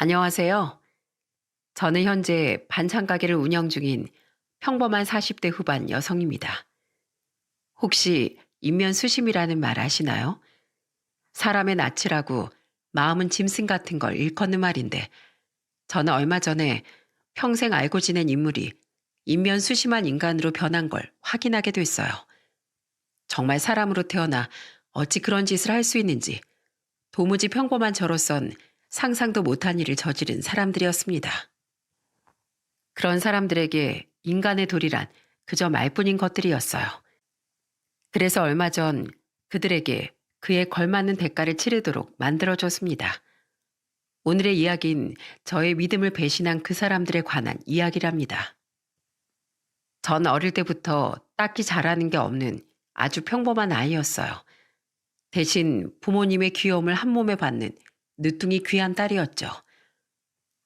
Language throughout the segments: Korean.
안녕하세요. 저는 현재 반찬 가게를 운영 중인 평범한 40대 후반 여성입니다. 혹시 인면수심이라는 말 아시나요? 사람의 낯이라고 마음은 짐승 같은 걸 일컫는 말인데 저는 얼마 전에 평생 알고 지낸 인물이 인면수심한 인간으로 변한 걸 확인하게 됐어요. 정말 사람으로 태어나 어찌 그런 짓을 할 수 있는지 도무지 평범한 저로선 상상도 못한 일을 저지른 사람들이었습니다. 그런 사람들에게 인간의 도리란 그저 말뿐인 것들이었어요. 그래서 얼마 전 그들에게 그에 걸맞는 대가를 치르도록 만들어줬습니다. 오늘의 이야기는 저의 믿음을 배신한 그 사람들에 관한 이야기랍니다. 전 어릴 때부터 딱히 잘하는 게 없는 아주 평범한 아이였어요. 대신 부모님의 귀여움을 한 몸에 받는 늦둥이 귀한 딸이었죠.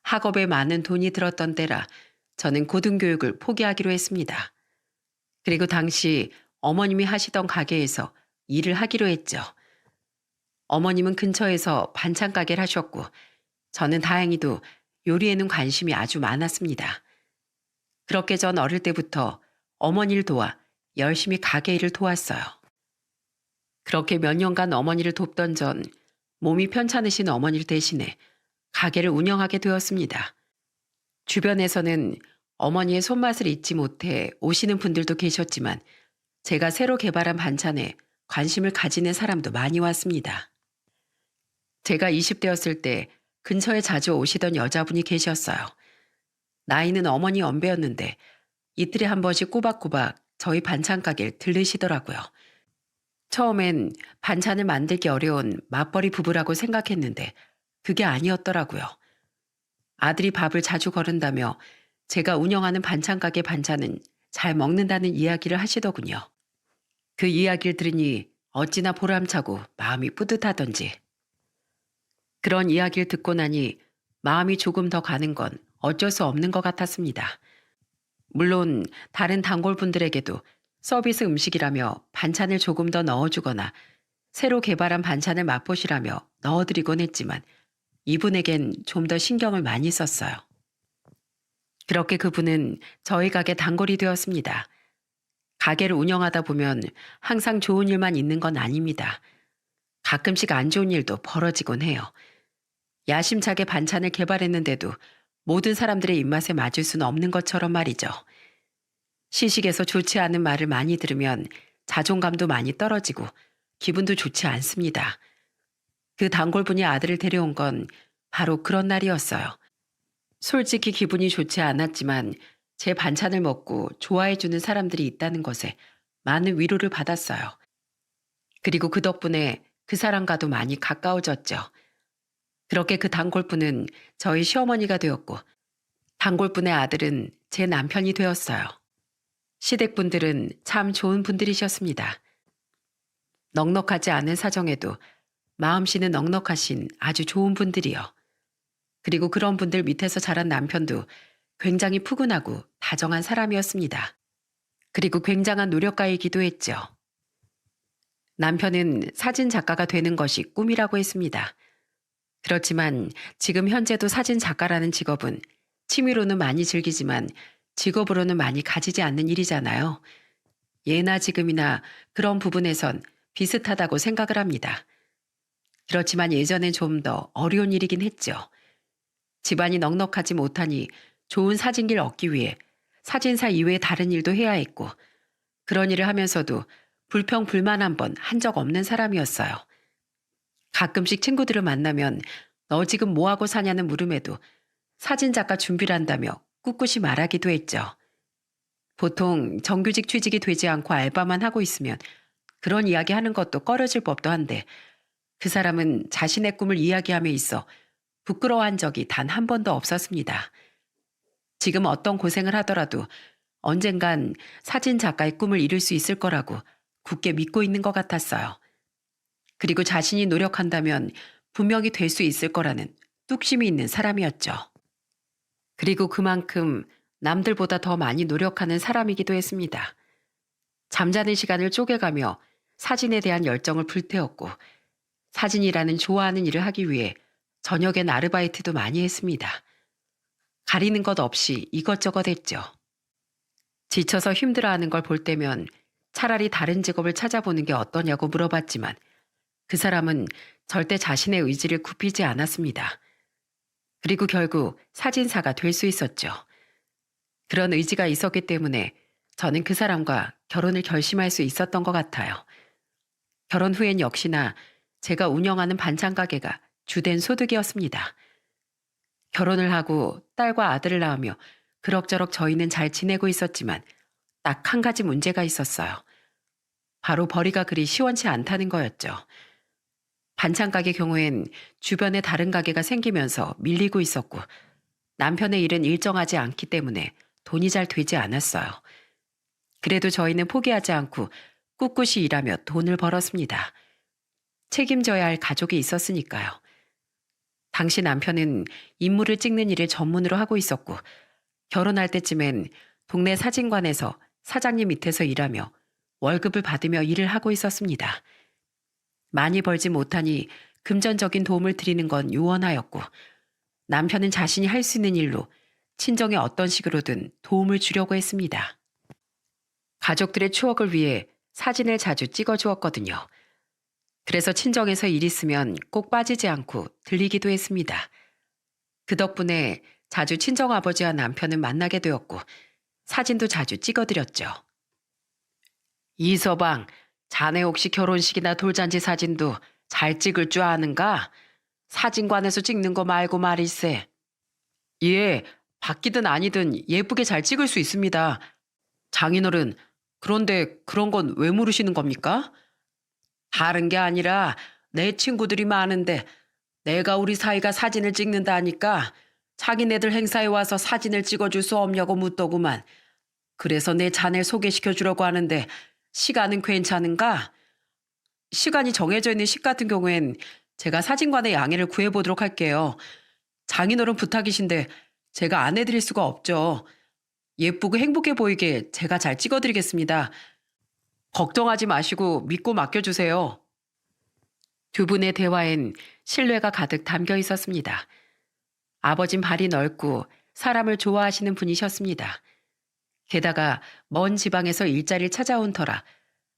학업에 많은 돈이 들었던 때라 저는 고등교육을 포기하기로 했습니다. 그리고 당시 어머님이 하시던 가게에서 일을 하기로 했죠. 어머님은 근처에서 반찬 가게를 하셨고 저는 다행히도 요리에는 관심이 아주 많았습니다. 그렇게 전 어릴 때부터 어머니를 도와 열심히 가게 일을 도왔어요. 그렇게 몇 년간 어머니를 돕던 전 몸이 편찮으신 어머니를 대신해 가게를 운영하게 되었습니다. 주변에서는 어머니의 손맛을 잊지 못해 오시는 분들도 계셨지만 제가 새로 개발한 반찬에 관심을 가지는 사람도 많이 왔습니다. 제가 20대였을 때 근처에 자주 오시던 여자분이 계셨어요. 나이는 어머니 언배였는데 이틀에 한 번씩 꼬박꼬박 저희 반찬 가게를 들르시더라고요. 처음엔 반찬을 만들기 어려운 맞벌이 부부라고 생각했는데 그게 아니었더라고요. 아들이 밥을 자주 거른다며 제가 운영하는 반찬 가게 반찬은 잘 먹는다는 이야기를 하시더군요. 그 이야기를 들으니 어찌나 보람차고 마음이 뿌듯하던지. 그런 이야기를 듣고 나니 마음이 조금 더 가는 건 어쩔 수 없는 것 같았습니다. 물론 다른 단골분들에게도 서비스 음식이라며 반찬을 조금 더 넣어주거나 새로 개발한 반찬을 맛보시라며 넣어드리곤 했지만 이분에겐 좀 더 신경을 많이 썼어요. 그렇게 그분은 저희 가게 단골이 되었습니다. 가게를 운영하다 보면 항상 좋은 일만 있는 건 아닙니다. 가끔씩 안 좋은 일도 벌어지곤 해요. 야심차게 반찬을 개발했는데도 모든 사람들의 입맛에 맞을 수는 없는 것처럼 말이죠. 시식에서 좋지 않은 말을 많이 들으면 자존감도 많이 떨어지고 기분도 좋지 않습니다. 그 단골분이 아들을 데려온 건 바로 그런 날이었어요. 솔직히 기분이 좋지 않았지만 제 반찬을 먹고 좋아해주는 사람들이 있다는 것에 많은 위로를 받았어요. 그리고 그 덕분에 그 사람과도 많이 가까워졌죠. 그렇게 그 단골분은 저희 시어머니가 되었고 단골분의 아들은 제 남편이 되었어요. 시댁분들은 참 좋은 분들이셨습니다. 넉넉하지 않은 사정에도 마음씨는 넉넉하신 아주 좋은 분들이요. 그리고 그런 분들 밑에서 자란 남편도 굉장히 푸근하고 다정한 사람이었습니다. 그리고 굉장한 노력가이기도 했죠. 남편은 사진 작가가 되는 것이 꿈이라고 했습니다. 그렇지만 지금 현재도 사진 작가라는 직업은 취미로는 많이 즐기지만 직업으로는 많이 가지지 않는 일이잖아요. 예나 지금이나 그런 부분에선 비슷하다고 생각을 합니다. 그렇지만 예전엔 좀 더 어려운 일이긴 했죠. 집안이 넉넉하지 못하니 좋은 사진기를 얻기 위해 사진사 이외의 다른 일도 해야 했고 그런 일을 하면서도 불평 불만 한 번 한 적 없는 사람이었어요. 가끔씩 친구들을 만나면 너 지금 뭐하고 사냐는 물음에도 사진작가 준비를 한다며 꿋꿋이 말하기도 했죠. 보통 정규직 취직이 되지 않고 알바만 하고 있으면 그런 이야기 하는 것도 꺼려질 법도 한데 그 사람은 자신의 꿈을 이야기함에 있어 부끄러워한 적이 단 한 번도 없었습니다. 지금 어떤 고생을 하더라도 언젠간 사진 작가의 꿈을 이룰 수 있을 거라고 굳게 믿고 있는 것 같았어요. 그리고 자신이 노력한다면 분명히 될 수 있을 거라는 뚝심이 있는 사람이었죠. 그리고 그만큼 남들보다 더 많이 노력하는 사람이기도 했습니다. 잠자는 시간을 쪼개가며 사진에 대한 열정을 불태웠고 사진이라는 좋아하는 일을 하기 위해 저녁엔 아르바이트도 많이 했습니다. 가리는 것 없이 이것저것 했죠. 지쳐서 힘들어하는 걸 볼 때면 차라리 다른 직업을 찾아보는 게 어떠냐고 물어봤지만 그 사람은 절대 자신의 의지를 굽히지 않았습니다. 그리고 결국 사진사가 될 수 있었죠. 그런 의지가 있었기 때문에 저는 그 사람과 결혼을 결심할 수 있었던 것 같아요. 결혼 후엔 역시나 제가 운영하는 반찬 가게가 주된 소득이었습니다. 결혼을 하고 딸과 아들을 낳으며 그럭저럭 저희는 잘 지내고 있었지만 딱 한 가지 문제가 있었어요. 바로 벌이가 그리 시원치 않다는 거였죠. 반찬 가게 경우엔 주변에 다른 가게가 생기면서 밀리고 있었고 남편의 일은 일정하지 않기 때문에 돈이 잘 되지 않았어요. 그래도 저희는 포기하지 않고 꿋꿋이 일하며 돈을 벌었습니다. 책임져야 할 가족이 있었으니까요. 당시 남편은 인물을 찍는 일을 전문으로 하고 있었고 결혼할 때쯤엔 동네 사진관에서 사장님 밑에서 일하며 월급을 받으며 일을 하고 있었습니다. 많이 벌지 못하니 금전적인 도움을 드리는 건 유언하였고 남편은 자신이 할 수 있는 일로 친정에 어떤 식으로든 도움을 주려고 했습니다. 가족들의 추억을 위해 사진을 자주 찍어주었거든요. 그래서 친정에서 일 있으면 꼭 빠지지 않고 들리기도 했습니다. 그 덕분에 자주 친정아버지와 남편을 만나게 되었고 사진도 자주 찍어드렸죠. 이서방, 자네 혹시 결혼식이나 돌잔치 사진도 잘 찍을 줄 아는가? 사진관에서 찍는 거 말고 말일세. 예, 바뀌든 아니든 예쁘게 잘 찍을 수 있습니다. 장인어른, 그런데 그런 건 왜 물으시는 겁니까? 다른 게 아니라 내 친구들이 많은데 내가 우리 사이가 사진을 찍는다니까 자기네들 행사에 와서 사진을 찍어줄 수 없냐고 묻더구만. 그래서 내 자네를 소개시켜 주려고 하는데 시간은 괜찮은가? 시간이 정해져 있는 식 같은 경우엔 제가 사진관의 양해를 구해보도록 할게요. 장인어른 부탁이신데 제가 안 해드릴 수가 없죠. 예쁘고 행복해 보이게 제가 잘 찍어드리겠습니다. 걱정하지 마시고 믿고 맡겨주세요. 두 분의 대화엔 신뢰가 가득 담겨 있었습니다. 아버진 발이 넓고 사람을 좋아하시는 분이셨습니다. 게다가 먼 지방에서 일자리를 찾아온 터라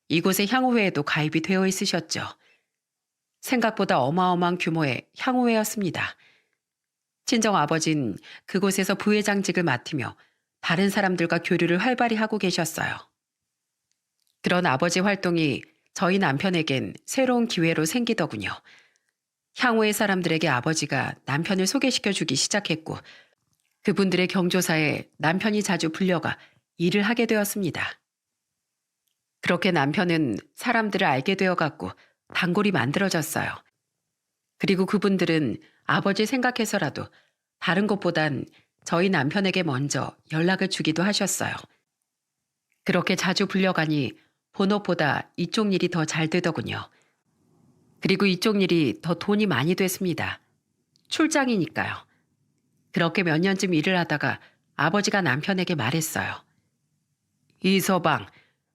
이곳의 향후회에도 가입이 되어 있으셨죠. 생각보다 어마어마한 규모의 향후회였습니다. 친정 아버진 그곳에서 부회장직을 맡으며 다른 사람들과 교류를 활발히 하고 계셨어요. 그런 아버지 활동이 저희 남편에겐 새로운 기회로 생기더군요. 향후의 사람들에게 아버지가 남편을 소개시켜주기 시작했고 그분들의 경조사에 남편이 자주 불려가 일을 하게 되었습니다. 그렇게 남편은 사람들을 알게 되어갔고 단골이 만들어졌어요. 그리고 그분들은 아버지 생각해서라도 다른 것보단 저희 남편에게 먼저 연락을 주기도 하셨어요. 그렇게 자주 불려가니 본업보다 이쪽 일이 더 잘 되더군요. 그리고 이쪽 일이 더 돈이 많이 됐습니다. 출장이니까요. 그렇게 몇 년쯤 일을 하다가 아버지가 남편에게 말했어요. 이서방,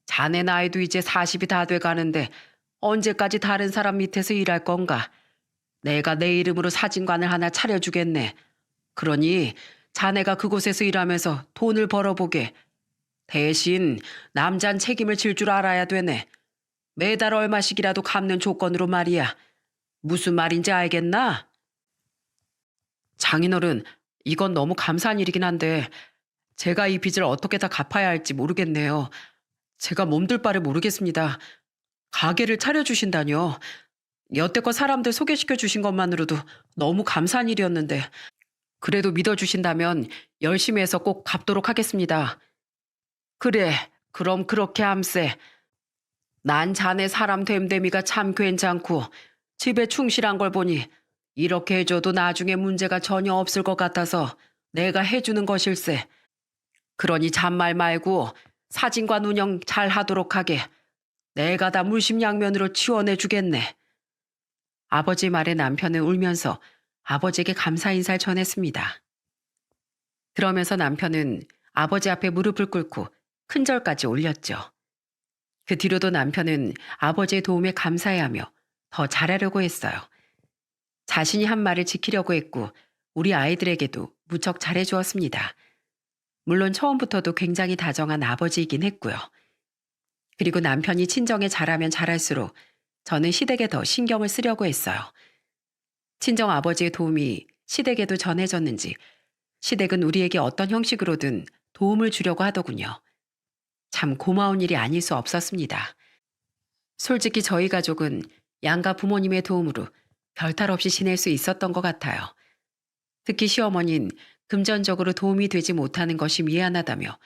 자네 나이도 이제 40이 다 돼가는데 언제까지 다른 사람 밑에서 일할 건가? 내가 내 이름으로 사진관을 하나 차려주겠네. 그러니 자네가 그곳에서 일하면서 돈을 벌어보게. 대신 남잔 책임을 질 줄 알아야 되네. 매달 얼마씩이라도 갚는 조건으로 말이야. 무슨 말인지 알겠나? 장인어른, 이건 너무 감사한 일이긴 한데 제가 이 빚을 어떻게 다 갚아야 할지 모르겠네요. 제가 몸둘 바를 모르겠습니다. 가게를 차려주신다뇨. 여태껏 사람들 소개시켜 주신 것만으로도 너무 감사한 일이었는데 그래도 믿어주신다면 열심히 해서 꼭 갚도록 하겠습니다. 그래, 그럼 그렇게 함세. 난 자네 사람 됨됨이가 참 괜찮고 집에 충실한 걸 보니 이렇게 해줘도 나중에 문제가 전혀 없을 것 같아서 내가 해주는 것일세. 그러니 잔말 말고 사진관 운영 잘 하도록 하게. 내가 다 물심양면으로 지원해 주겠네. 아버지 말에 남편은 울면서 아버지에게 감사 인사를 전했습니다. 그러면서 남편은 아버지 앞에 무릎을 꿇고 큰절까지 올렸죠. 그 뒤로도 남편은 아버지의 도움에 감사해하며 더 잘하려고 했어요. 자신이 한 말을 지키려고 했고 우리 아이들에게도 무척 잘해주었습니다. 물론 처음부터도 굉장히 다정한 아버지이긴 했고요. 그리고 남편이 친정에 잘하면 잘할수록 저는 시댁에 더 신경을 쓰려고 했어요. 친정 아버지의 도움이 시댁에도 전해졌는지 시댁은 우리에게 어떤 형식으로든 도움을 주려고 하더군요. 참 고마운 일이 아닐 수 없었습니다. 솔직히 저희 가족은 양가 부모님의 도움으로 별탈 없이 지낼 수 있었던 것 같아요. 특히 시어머니는 금전적으로 도움이 되지 못하는 것이 미안하다며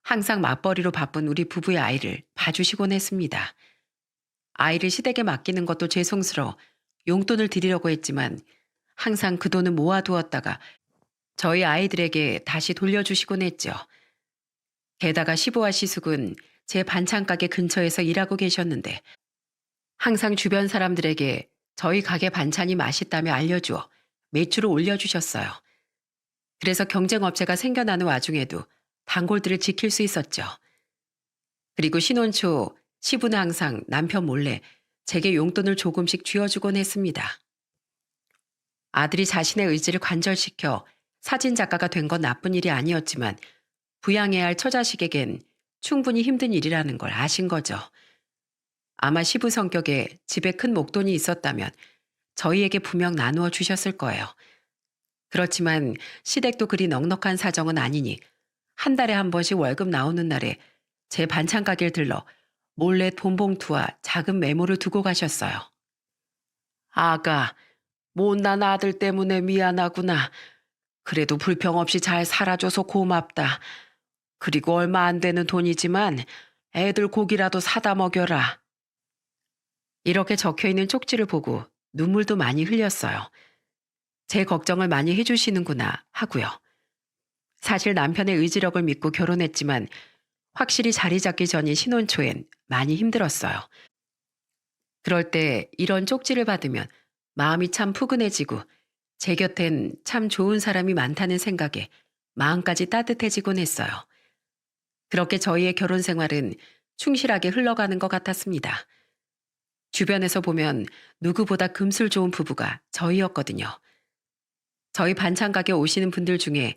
항상 맞벌이로 바쁜 우리 부부의 아이를 봐주시곤 했습니다. 아이를 시댁에 맡기는 것도 죄송스러워 용돈을 드리려고 했지만 항상 그 돈은 모아두었다가 저희 아이들에게 다시 돌려주시곤 했죠. 게다가 시부와 시숙은 제 반찬 가게 근처에서 일하고 계셨는데 항상 주변 사람들에게 저희 가게 반찬이 맛있다며 알려주어 매출을 올려주셨어요. 그래서 경쟁업체가 생겨나는 와중에도 단골들을 지킬 수 있었죠. 그리고 신혼 초 시부는 항상 남편 몰래 제게 용돈을 조금씩 쥐어주곤 했습니다. 아들이 자신의 의지를 관절시켜 사진작가가 된 건 나쁜 일이 아니었지만 부양해야 할 처자식에겐 충분히 힘든 일이라는 걸 아신 거죠. 아마 시부 성격에 집에 큰 목돈이 있었다면 저희에게 분명 나누어 주셨을 거예요. 그렇지만 시댁도 그리 넉넉한 사정은 아니니 한 달에 한 번씩 월급 나오는 날에 제 반찬 가게를 들러 몰래 돈 봉투와 작은 메모를 두고 가셨어요. 아가, 못난 아들 때문에 미안하구나. 그래도 불평 없이 잘 살아줘서 고맙다. 그리고 얼마 안 되는 돈이지만 애들 고기라도 사다 먹여라. 이렇게 적혀 있는 쪽지를 보고 눈물도 많이 흘렸어요. 제 걱정을 많이 해주시는구나 하고요. 사실 남편의 의지력을 믿고 결혼했지만 확실히 자리 잡기 전인 신혼 초엔 많이 힘들었어요. 그럴 때 이런 쪽지를 받으면 마음이 참 푸근해지고 제 곁엔 참 좋은 사람이 많다는 생각에 마음까지 따뜻해지곤 했어요. 그렇게 저희의 결혼 생활은 충실하게 흘러가는 것 같았습니다. 주변에서 보면 누구보다 금술 좋은 부부가 저희였거든요. 저희 반찬 가게 오시는 분들 중에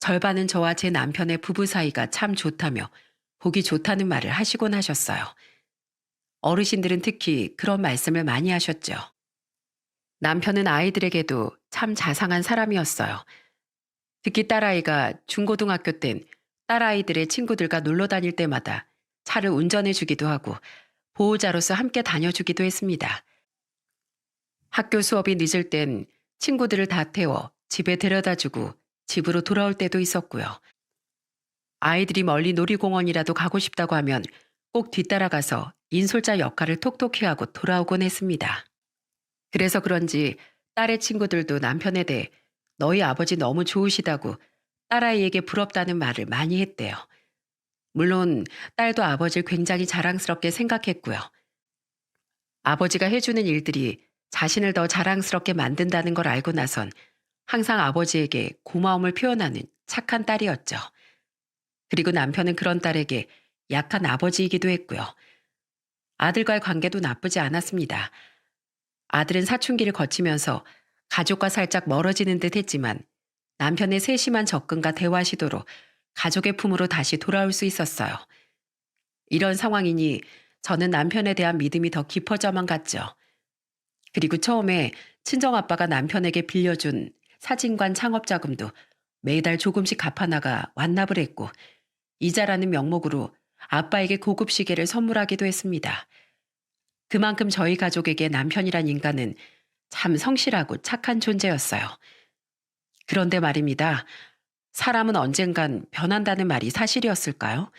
절반은 저와 제 남편의 부부 사이가 참 좋다며 보기 좋다는 말을 하시곤 하셨어요. 어르신들은 특히 그런 말씀을 많이 하셨죠. 남편은 아이들에게도 참 자상한 사람이었어요. 특히 딸아이가 중고등학교 땐 딸아이들의 친구들과 놀러 다닐 때마다 차를 운전해 주기도 하고 보호자로서 함께 다녀주기도 했습니다. 학교 수업이 늦을 땐 친구들을 다 태워 집에 데려다주고 집으로 돌아올 때도 있었고요. 아이들이 멀리 놀이공원이라도 가고 싶다고 하면 꼭 뒤따라가서 인솔자 역할을 톡톡히 하고 돌아오곤 했습니다. 그래서 그런지 딸의 친구들도 남편에 대해 너희 아버지 너무 좋으시다고 딸아이에게 부럽다는 말을 많이 했대요. 물론 딸도 아버지를 굉장히 자랑스럽게 생각했고요. 아버지가 해주는 일들이 자신을 더 자랑스럽게 만든다는 걸 알고 나선 항상 아버지에게 고마움을 표현하는 착한 딸이었죠. 그리고 남편은 그런 딸에게 약한 아버지이기도 했고요. 아들과의 관계도 나쁘지 않았습니다. 아들은 사춘기를 거치면서 가족과 살짝 멀어지는 듯 했지만 남편의 세심한 접근과 대화 시도로 가족의 품으로 다시 돌아올 수 있었어요. 이런 상황이니 저는 남편에 대한 믿음이 더 깊어져만 갔죠. 그리고 처음에 친정아빠가 남편에게 빌려준 사진관 창업자금도 매달 조금씩 갚아나가 완납을 했고 이자라는 명목으로 아빠에게 고급 시계를 선물하기도 했습니다. 그만큼 저희 가족에게 남편이란 인간은 참 성실하고 착한 존재였어요. 그런데 말입니다. 사람은 언젠간 변한다는 말이 사실이었을까요?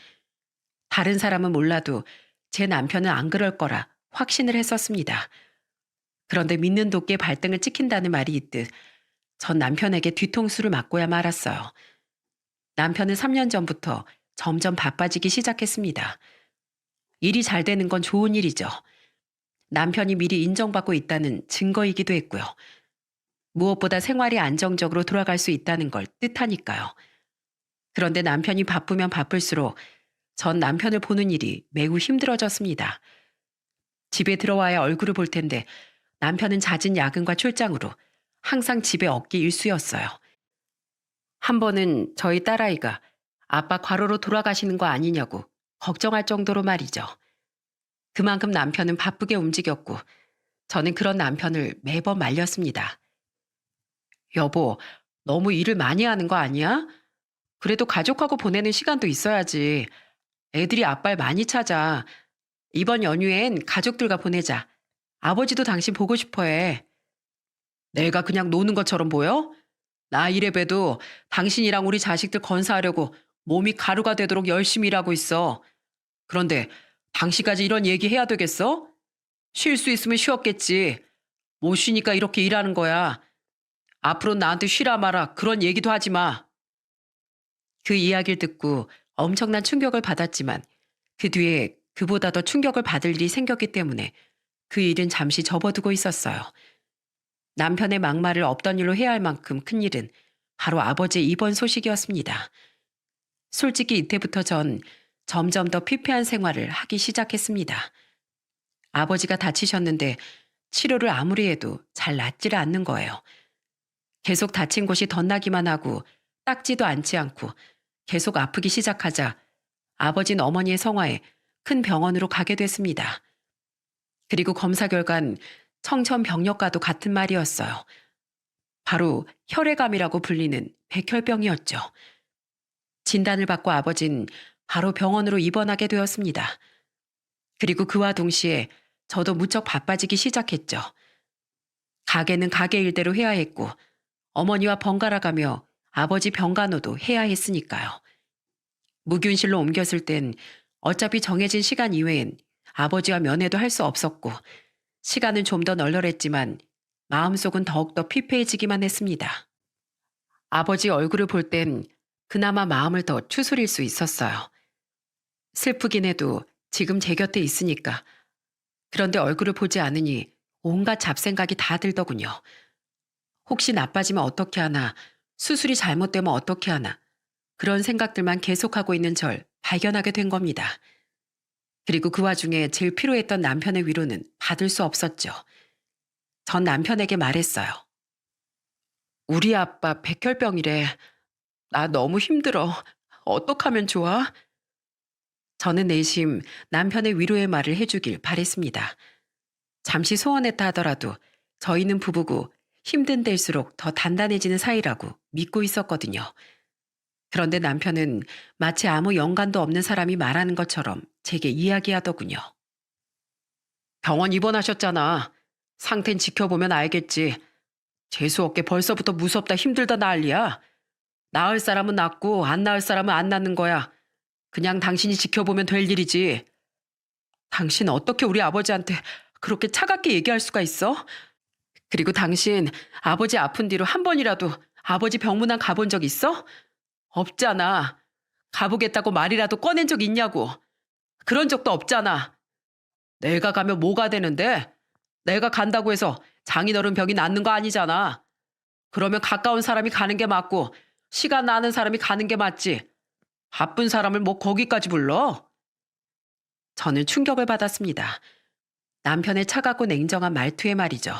다른 사람은 몰라도 제 남편은 안 그럴 거라 확신을 했었습니다. 그런데 믿는 도끼에 발등을 찍힌다는 말이 있듯 전 남편에게 뒤통수를 맞고야 말았어요. 남편은 3년 전부터 점점 바빠지기 시작했습니다. 일이 잘 되는 건 좋은 일이죠. 남편이 미리 인정받고 있다는 증거이기도 했고요. 무엇보다 생활이 안정적으로 돌아갈 수 있다는 걸 뜻하니까요. 그런데 남편이 바쁘면 바쁠수록 전 남편을 보는 일이 매우 힘들어졌습니다. 집에 들어와야 얼굴을 볼 텐데 남편은 잦은 야근과 출장으로 항상 집에 없기 일쑤였어요. 한 번은 저희 딸아이가 아빠 과로로 돌아가시는 거 아니냐고 걱정할 정도로 말이죠. 그만큼 남편은 바쁘게 움직였고 저는 그런 남편을 매번 말렸습니다. 여보, 너무 일을 많이 하는 거 아니야? 그래도 가족하고 보내는 시간도 있어야지. 애들이 아빠를 많이 찾아. 이번 연휴엔 가족들과 보내자. 아버지도 당신 보고 싶어 해. 내가 그냥 노는 것처럼 보여? 나 이래봬도 당신이랑 우리 자식들 건사하려고 몸이 가루가 되도록 열심히 일하고 있어. 그런데 당신까지 이런 얘기 해야 되겠어? 쉴 수 있으면 쉬었겠지. 못 쉬니까 이렇게 일하는 거야. 앞으로 나한테 쉬라 마라 그런 얘기도 하지 마. 그 이야기를 듣고 엄청난 충격을 받았지만 그 뒤에 그보다 더 충격을 받을 일이 생겼기 때문에 그 일은 잠시 접어두고 있었어요. 남편의 막말을 없던 일로 해야 할 만큼 큰 일은 바로 아버지의 입원 소식이었습니다. 솔직히 이때부터 전 점점 더 피폐한 생활을 하기 시작했습니다. 아버지가 다치셨는데 치료를 아무리 해도 잘 낫지를 않는 거예요. 계속 다친 곳이 덧나기만 하고 닦지도 않지 않고 계속 아프기 시작하자 아버지는 어머니의 성화에 큰 병원으로 가게 됐습니다. 그리고 검사 결과는 청천벽력과도 같은 말이었어요. 바로 혈액암이라고 불리는 백혈병이었죠. 진단을 받고 아버진 바로 병원으로 입원하게 되었습니다. 그리고 그와 동시에 저도 무척 바빠지기 시작했죠. 가게는 가게 일대로 해야 했고 어머니와 번갈아 가며 아버지 병간호도 해야 했으니까요. 무균실로 옮겼을 땐 어차피 정해진 시간 이외엔 아버지와 면회도 할 수 없었고 시간은 좀 더 널널했지만 마음속은 더욱더 피폐해지기만 했습니다. 아버지 얼굴을 볼 땐 그나마 마음을 더 추스릴 수 있었어요. 슬프긴 해도 지금 제 곁에 있으니까. 그런데 얼굴을 보지 않으니 온갖 잡생각이 다 들더군요. 혹시 나빠지면 어떻게 하나, 수술이 잘못되면 어떻게 하나, 그런 생각들만 계속하고 있는 절 발견하게 된 겁니다. 그리고 그 와중에 제일 필요했던 남편의 위로는 받을 수 없었죠. 전 남편에게 말했어요. 우리 아빠 백혈병이래. 나 너무 힘들어. 어떡하면 좋아? 저는 내심 남편의 위로의 말을 해주길 바랬습니다. 잠시 소원했다 하더라도 저희는 부부고 힘든 데일수록 더 단단해지는 사이라고 믿고 있었거든요. 그런데 남편은 마치 아무 연관도 없는 사람이 말하는 것처럼 제게 이야기하더군요. 병원 입원하셨잖아. 상태는 지켜보면 알겠지. 재수없게 벌써부터 무섭다 힘들다 난리야. 낳을 사람은 낳고 안 낳을 사람은 안 낳는 거야. 그냥 당신이 지켜보면 될 일이지. 당신 어떻게 우리 아버지한테 그렇게 차갑게 얘기할 수가 있어? 그리고 당신 아버지 아픈 뒤로 한 번이라도 아버지 병문안 가본 적 있어? 없잖아. 가보겠다고 말이라도 꺼낸 적 있냐고. 그런 적도 없잖아. 내가 가면 뭐가 되는데? 내가 간다고 해서 장인어른 병이 낫는 거 아니잖아. 그러면 가까운 사람이 가는 게 맞고 시간 나는 사람이 가는 게 맞지. 바쁜 사람을 뭐 거기까지 불러? 저는 충격을 받았습니다. 남편의 차갑고 냉정한 말투에 말이죠.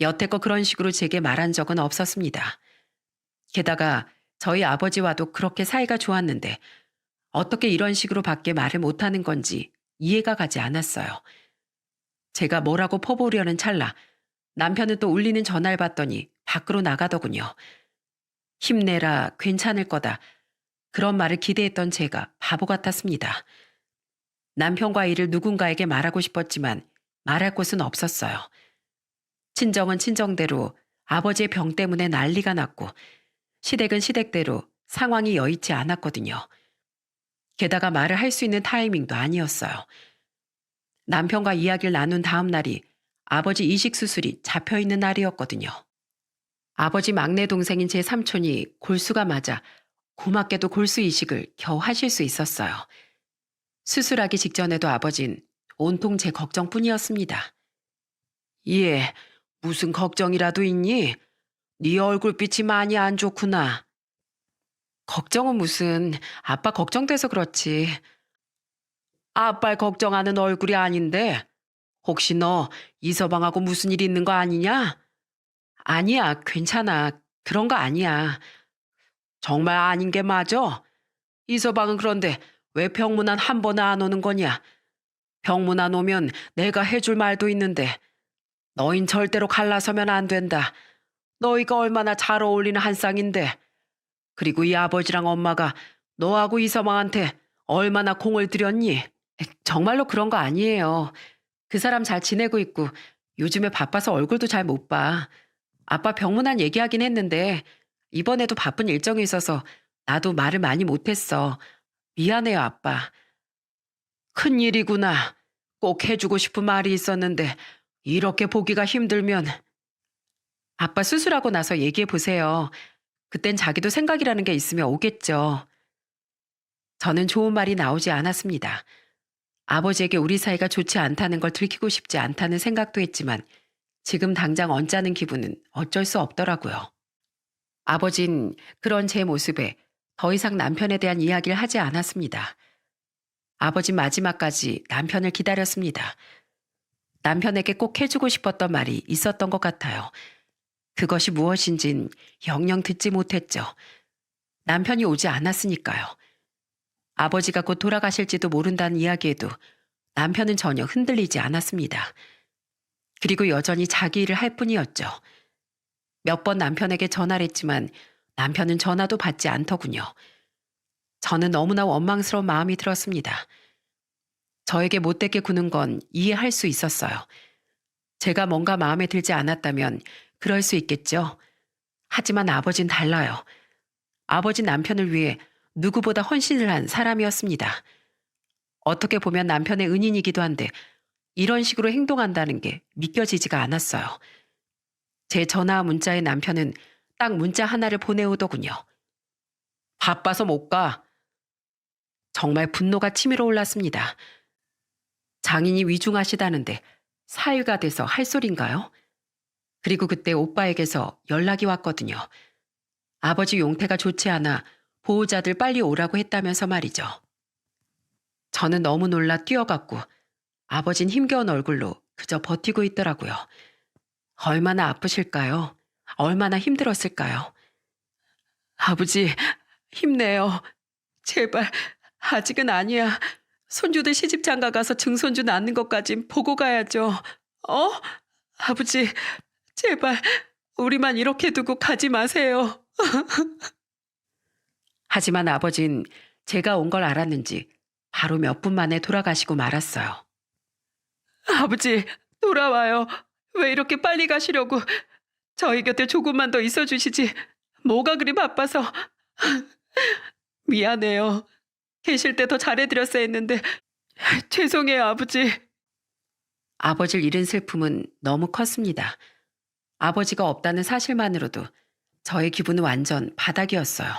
여태껏 그런 식으로 제게 말한 적은 없었습니다. 게다가 저희 아버지와도 그렇게 사이가 좋았는데 어떻게 이런 식으로 밖에 말을 못하는 건지 이해가 가지 않았어요. 제가 뭐라고 퍼부으려는 찰나 남편은 또 울리는 전화를 받더니 밖으로 나가더군요. 힘내라, 괜찮을 거다. 그런 말을 기대했던 제가 바보 같았습니다. 남편과 일을 누군가에게 말하고 싶었지만 말할 곳은 없었어요. 친정은 친정대로 아버지의 병 때문에 난리가 났고 시댁은 시댁대로 상황이 여의치 않았거든요. 게다가 말을 할 수 있는 타이밍도 아니었어요. 남편과 이야기를 나눈 다음 날이 아버지 이식 수술이 잡혀있는 날이었거든요. 아버지 막내 동생인 제 삼촌이 골수가 맞아 고맙게도 골수 이식을 겨우 하실 수 있었어요. 수술하기 직전에도 아버진 온통 제 걱정뿐이었습니다. 예, 무슨 걱정이라도 있니? 네 얼굴빛이 많이 안 좋구나. 걱정은 무슨, 아빠 걱정돼서 그렇지. 아빠를 걱정하는 얼굴이 아닌데 혹시 너 이서방하고 무슨 일 있는 거 아니냐? 아니야, 괜찮아. 그런 거 아니야. 정말 아닌 게 맞아? 이서방은 그런데 왜 병문안 한 번은 안 오는 거냐? 병문안 오면 내가 해줄 말도 있는데 너흰 절대로 갈라서면 안 된다. 너희가 얼마나 잘 어울리는 한 쌍인데. 그리고 이 아버지랑 엄마가 너하고 이서방한테 얼마나 공을 들였니? 정말로 그런 거 아니에요. 그 사람 잘 지내고 있고 요즘에 바빠서 얼굴도 잘 못 봐. 아빠 병문안 얘기하긴 했는데 이번에도 바쁜 일정이 있어서 나도 말을 많이 못했어. 미안해요, 아빠. 큰일이구나. 꼭 해주고 싶은 말이 있었는데 이렇게 보기가 힘들면 아빠 수술하고 나서 얘기해 보세요. 그땐 자기도 생각이라는 게 있으면 오겠죠. 저는 좋은 말이 나오지 않았습니다. 아버지에게 우리 사이가 좋지 않다는 걸 들키고 싶지 않다는 생각도 했지만 지금 당장 언짢은 기분은 어쩔 수 없더라고요. 아버진 그런 제 모습에 더 이상 남편에 대한 이야기를 하지 않았습니다. 아버진 마지막까지 남편을 기다렸습니다. 남편에게 꼭 해주고 싶었던 말이 있었던 것 같아요. 그것이 무엇인진 영영 듣지 못했죠. 남편이 오지 않았으니까요. 아버지가 곧 돌아가실지도 모른다는 이야기에도 남편은 전혀 흔들리지 않았습니다. 그리고 여전히 자기 일을 할 뿐이었죠. 몇 번 남편에게 전화를 했지만 남편은 전화도 받지 않더군요. 저는 너무나 원망스러운 마음이 들었습니다. 저에게 못되게 구는 건 이해할 수 있었어요. 제가 뭔가 마음에 들지 않았다면 그럴 수 있겠죠. 하지만 아버진 달라요. 아버진 남편을 위해 누구보다 헌신을 한 사람이었습니다. 어떻게 보면 남편의 은인이기도 한데 이런 식으로 행동한다는 게 믿겨지지가 않았어요. 제 전화와 문자에 남편은 딱 문자 하나를 보내오더군요. 바빠서 못 가. 정말 분노가 치밀어 올랐습니다. 장인이 위중하시다는데 사위가 돼서 할 소린가요? 그리고 그때 오빠에게서 연락이 왔거든요. 아버지 용태가 좋지 않아 보호자들 빨리 오라고 했다면서 말이죠. 저는 너무 놀라 뛰어갔고 아버진 힘겨운 얼굴로 그저 버티고 있더라고요. 얼마나 아프실까요? 얼마나 힘들었을까요? 아버지, 힘내요. 제발, 아직은 아니야. 손주들 시집 장가 가서 증손주 낳는 것까진 보고 가야죠. 어? 아버지, 제발, 우리만 이렇게 두고 가지 마세요. 하지만 아버진 제가 온 걸 알았는지 바로 몇 분 만에 돌아가시고 말았어요. 아버지, 돌아와요. 왜 이렇게 빨리 가시려고? 저희 곁에 조금만 더 있어 주시지. 뭐가 그리 바빠서. 미안해요. 계실 때 더 잘해드렸어야 했는데. 죄송해요, 아버지. 아버지를 잃은 슬픔은 너무 컸습니다. 아버지가 없다는 사실만으로도 저의 기분은 완전 바닥이었어요.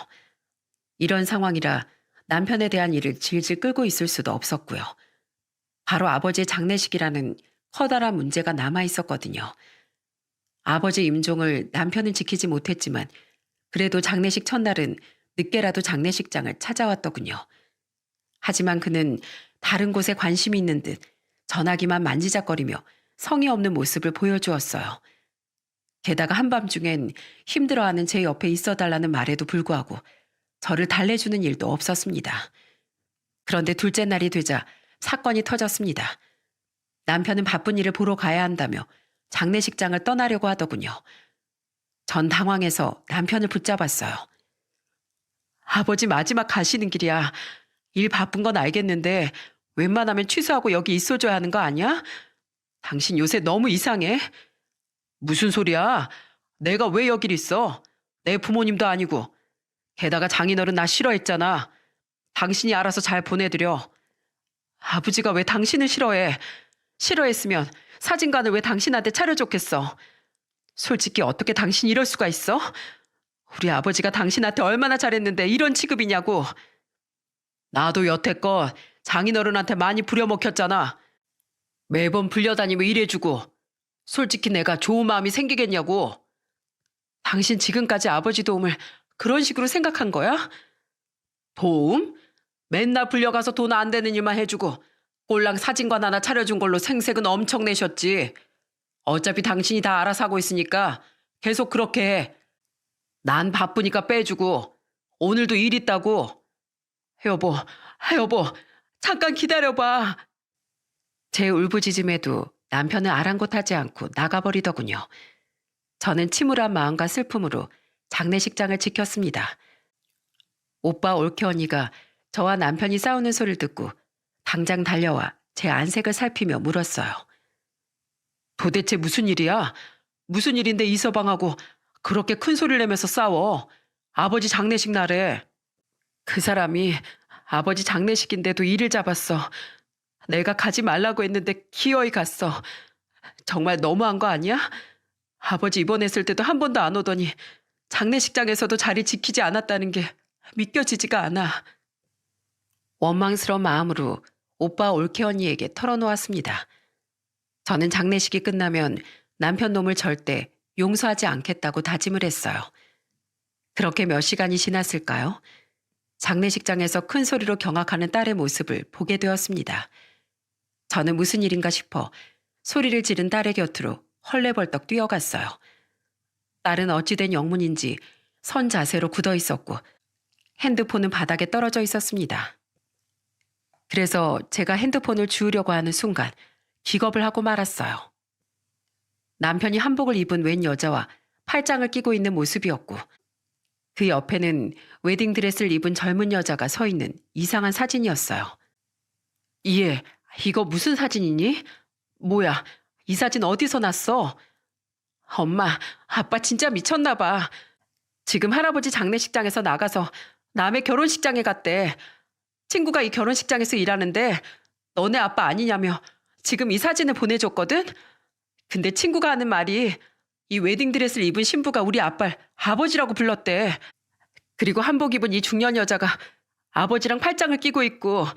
이런 상황이라 남편에 대한 일을 질질 끌고 있을 수도 없었고요. 바로 아버지의 장례식이라는 커다란 문제가 남아 있었거든요. 아버지 임종을 남편은 지키지 못했지만 그래도 장례식 첫날은 늦게라도 장례식장을 찾아왔더군요. 하지만 그는 다른 곳에 관심이 있는 듯 전화기만 만지작거리며 성의 없는 모습을 보여주었어요. 게다가 한밤중엔 힘들어하는 제 옆에 있어달라는 말에도 불구하고 저를 달래주는 일도 없었습니다. 그런데 둘째 날이 되자 사건이 터졌습니다. 남편은 바쁜 일을 보러 가야 한다며 장례식장을 떠나려고 하더군요. 전 당황해서 남편을 붙잡았어요. 아버지 마지막 가시는 길이야. 일 바쁜 건 알겠는데 웬만하면 취소하고 여기 있어줘야 하는 거 아니야? 당신 요새 너무 이상해. 무슨 소리야? 내가 왜 여길 있어? 내 부모님도 아니고. 게다가 장인어른 나 싫어했잖아. 당신이 알아서 잘 보내드려. 아버지가 왜 당신을 싫어해? 싫어했으면 사진관을 왜 당신한테 차려줬겠어? 솔직히 어떻게 당신이 이럴 수가 있어? 우리 아버지가 당신한테 얼마나 잘했는데 이런 취급이냐고. 나도 여태껏 장인어른한테 많이 부려먹혔잖아. 매번 불려다니며 일해주고. 솔직히 내가 좋은 마음이 생기겠냐고. 당신 지금까지 아버지 도움을 그런 식으로 생각한 거야? 도움? 맨날 불려가서 돈 안 되는 일만 해주고 꼴랑 사진관 하나 차려준 걸로 생색은 엄청 내셨지. 어차피 당신이 다 알아서 하고 있으니까 계속 그렇게 해. 난 바쁘니까 빼주고 오늘도 일 있다고. 여보, 여보, 잠깐 기다려봐. 제 울부짖음에도 남편은 아랑곳하지 않고 나가버리더군요. 저는 침울한 마음과 슬픔으로 장례식장을 지켰습니다. 오빠 올케 언니가 저와 남편이 싸우는 소리를 듣고 당장 달려와 제 안색을 살피며 물었어요. 도대체 무슨 일이야? 무슨 일인데 이서방하고 그렇게 큰 소리를 내면서 싸워? 아버지 장례식 날에. 그 사람이 아버지 장례식인데도 일을 잡았어. 내가 가지 말라고 했는데 기어이 갔어. 정말 너무한 거 아니야? 아버지 입원했을 때도 한 번도 안 오더니 장례식장에서도 자리 지키지 않았다는 게 믿겨지지가 않아. 원망스러운 마음으로 오빠 올케 언니에게 털어놓았습니다. 저는 장례식이 끝나면 남편 놈을 절대 용서하지 않겠다고 다짐을 했어요. 그렇게 몇 시간이 지났을까요? 장례식장에서 큰 소리로 경악하는 딸의 모습을 보게 되었습니다. 저는 무슨 일인가 싶어 소리를 지른 딸의 곁으로 헐레벌떡 뛰어갔어요. 딸은 어찌된 영문인지 선 자세로 굳어 있었고 핸드폰은 바닥에 떨어져 있었습니다. 그래서 제가 핸드폰을 주우려고 하는 순간 기겁을 하고 말았어요. 남편이 한복을 입은 웬 여자와 팔짱을 끼고 있는 모습이었고 그 옆에는 웨딩드레스를 입은 젊은 여자가 서 있는 이상한 사진이었어요. 이해, 이거 무슨 사진이니? 뭐야, 이 사진 어디서 났어? 엄마, 아빠 진짜 미쳤나 봐. 지금 할아버지 장례식장에서 나가서 남의 결혼식장에 갔대. 친구가 이 결혼식장에서 일하는데 너네 아빠 아니냐며 지금 이 사진을 보내줬거든? 근데 친구가 하는 말이 이 웨딩드레스를 입은 신부가 우리 아빠를 아버지라고 불렀대. 그리고 한복 입은 이 중년 여자가 아버지랑 팔짱을 끼고 있고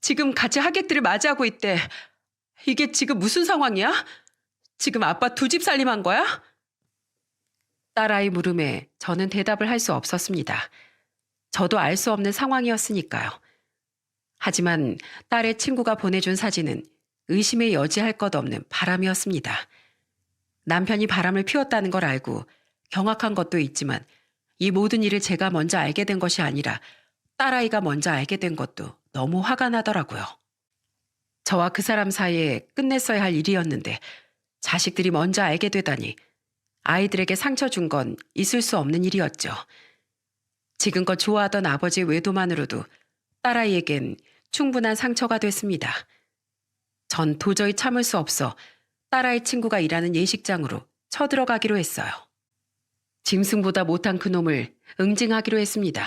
지금 같이 하객들을 맞이하고 있대. 이게 지금 무슨 상황이야? 지금 아빠 두 집 살림한 거야? 딸아이 물음에 저는 대답을 할 수 없었습니다. 저도 알 수 없는 상황이었으니까요. 하지만 딸의 친구가 보내준 사진은 의심의 여지할 것 없는 바람이었습니다. 남편이 바람을 피웠다는 걸 알고 경악한 것도 있지만 이 모든 일을 제가 먼저 알게 된 것이 아니라 딸아이가 먼저 알게 된 것도 너무 화가 나더라고요. 저와 그 사람 사이에 끝냈어야 할 일이었는데 자식들이 먼저 알게 되다니 아이들에게 상처 준 건 있을 수 없는 일이었죠. 지금껏 좋아하던 아버지의 외도만으로도 딸아이에겐 충분한 상처가 됐습니다. 전 도저히 참을 수 없어 딸아이 친구가 일하는 예식장으로 쳐들어가기로 했어요. 짐승보다 못한 그놈을 응징하기로 했습니다.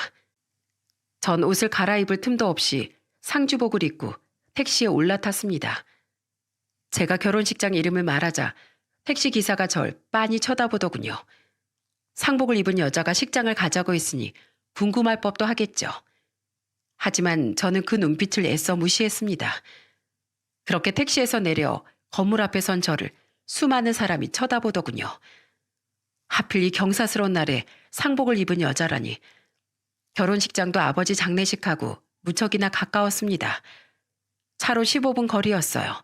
전 옷을 갈아입을 틈도 없이 상주복을 입고 택시에 올라탔습니다. 제가 결혼식장 이름을 말하자 택시 기사가 절 빤히 쳐다보더군요. 상복을 입은 여자가 식장을 가자고 했으니 궁금할 법도 하겠죠. 하지만 저는 그 눈빛을 애써 무시했습니다. 그렇게 택시에서 내려 건물 앞에 선 저를 수많은 사람이 쳐다보더군요. 하필 이 경사스러운 날에 상복을 입은 여자라니. 결혼식장도 아버지 장례식하고 무척이나 가까웠습니다. 차로 15분 거리였어요.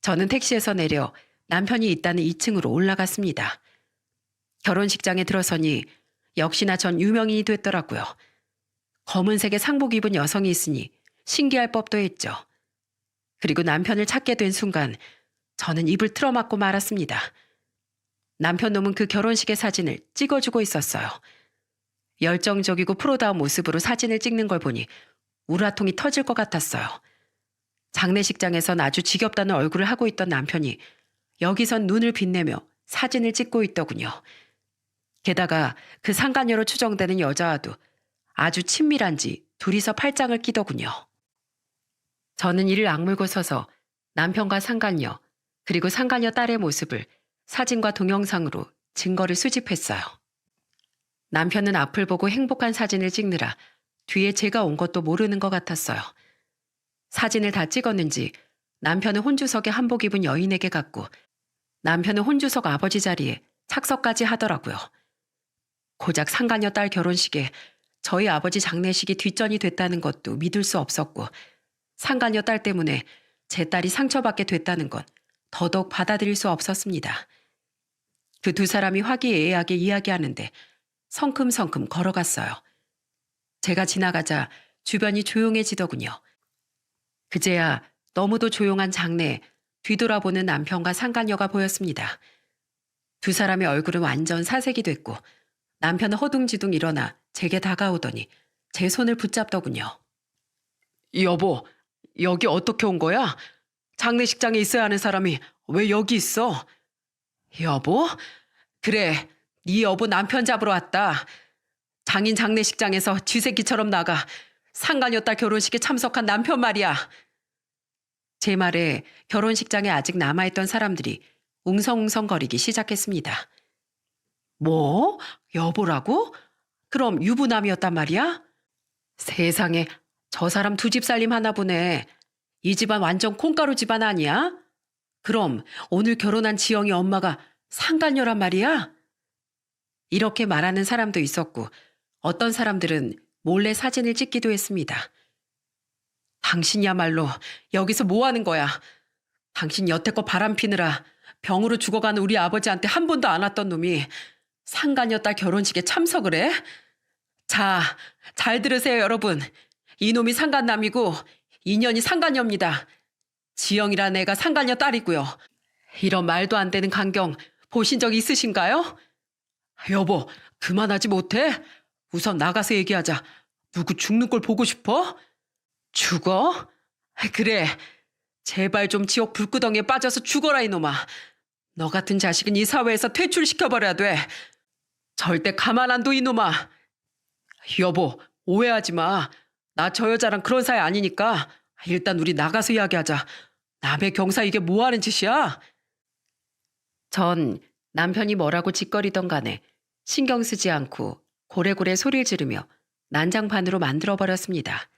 저는 택시에서 내려 남편이 있다는 2층으로 올라갔습니다. 결혼식장에 들어서니 역시나 전 유명인이 됐더라고요. 검은색의 상복 입은 여성이 있으니 신기할 법도 했죠. 그리고 남편을 찾게 된 순간 저는 입을 틀어막고 말았습니다. 남편 놈은 그 결혼식의 사진을 찍어주고 있었어요. 열정적이고 프로다운 모습으로 사진을 찍는 걸 보니 우라통이 터질 것 같았어요. 장례식장에선 아주 지겹다는 얼굴을 하고 있던 남편이 여기선 눈을 빛내며 사진을 찍고 있더군요. 게다가 그 상간녀로 추정되는 여자와도 아주 친밀한지 둘이서 팔짱을 끼더군요. 저는 이를 악물고 서서 남편과 상간녀 그리고 상간녀 딸의 모습을 사진과 동영상으로 증거를 수집했어요. 남편은 앞을 보고 행복한 사진을 찍느라 뒤에 제가 온 것도 모르는 것 같았어요. 사진을 다 찍었는지 남편은 혼주석에 한복 입은 여인에게 갔고 남편은 혼주석 아버지 자리에 착석까지 하더라고요. 고작 상간녀 딸 결혼식에 저희 아버지 장례식이 뒷전이 됐다는 것도 믿을 수 없었고 상간녀 딸 때문에 제 딸이 상처받게 됐다는 건 더더욱 받아들일 수 없었습니다. 그 두 사람이 화기애애하게 이야기하는데 성큼성큼 걸어갔어요. 제가 지나가자 주변이 조용해지더군요. 그제야 너무도 조용한 장내에 뒤돌아보는 남편과 상간녀가 보였습니다. 두 사람의 얼굴은 완전 사색이 됐고 남편은 허둥지둥 일어나 제게 다가오더니 제 손을 붙잡더군요. 여보, 여기 어떻게 온 거야? 장례식장에 있어야 하는 사람이 왜 여기 있어? 여보? 그래, 네 여보 남편 잡으러 왔다. 장인 장례식장에서 쥐새끼처럼 나가 상간녀 딸 결혼식에 참석한 남편 말이야. 제 말에 결혼식장에 아직 남아있던 사람들이 웅성웅성거리기 시작했습니다. 뭐? 여보라고? 그럼 유부남이었단 말이야? 세상에, 저 사람 두 집 살림 하나 보네. 이 집안 완전 콩가루 집안 아니야? 그럼 오늘 결혼한 지영이 엄마가 상간녀란 말이야? 이렇게 말하는 사람도 있었고 어떤 사람들은 몰래 사진을 찍기도 했습니다. 당신이야말로 여기서 뭐 하는 거야? 당신 여태껏 바람 피느라 병으로 죽어가는 우리 아버지한테 한 번도 안 왔던 놈이 상간녀 딸 결혼식에 참석을 해? 자, 잘 들으세요 여러분. 이놈이 상간남이고 인연이 상간녀입니다. 지영이란 애가 상간녀 딸이고요. 이런 말도 안 되는 광경 보신 적 있으신가요? 여보, 그만하지 못해? 우선 나가서 얘기하자. 누구 죽는 걸 보고 싶어? 죽어? 그래. 제발 좀 지옥 불구덩이에 빠져서 죽어라 이놈아. 너 같은 자식은 이 사회에서 퇴출시켜버려야 돼. 절대 가만 안 둬 이놈아. 여보, 오해하지 마. 나 저 여자랑 그런 사이 아니니까 일단 우리 나가서 이야기하자. 남의 경사 이게 뭐 하는 짓이야? 전 남편이 뭐라고 짓거리던 간에 신경 쓰지 않고 고래고래 소리를 지르며 난장판으로 만들어버렸습니다.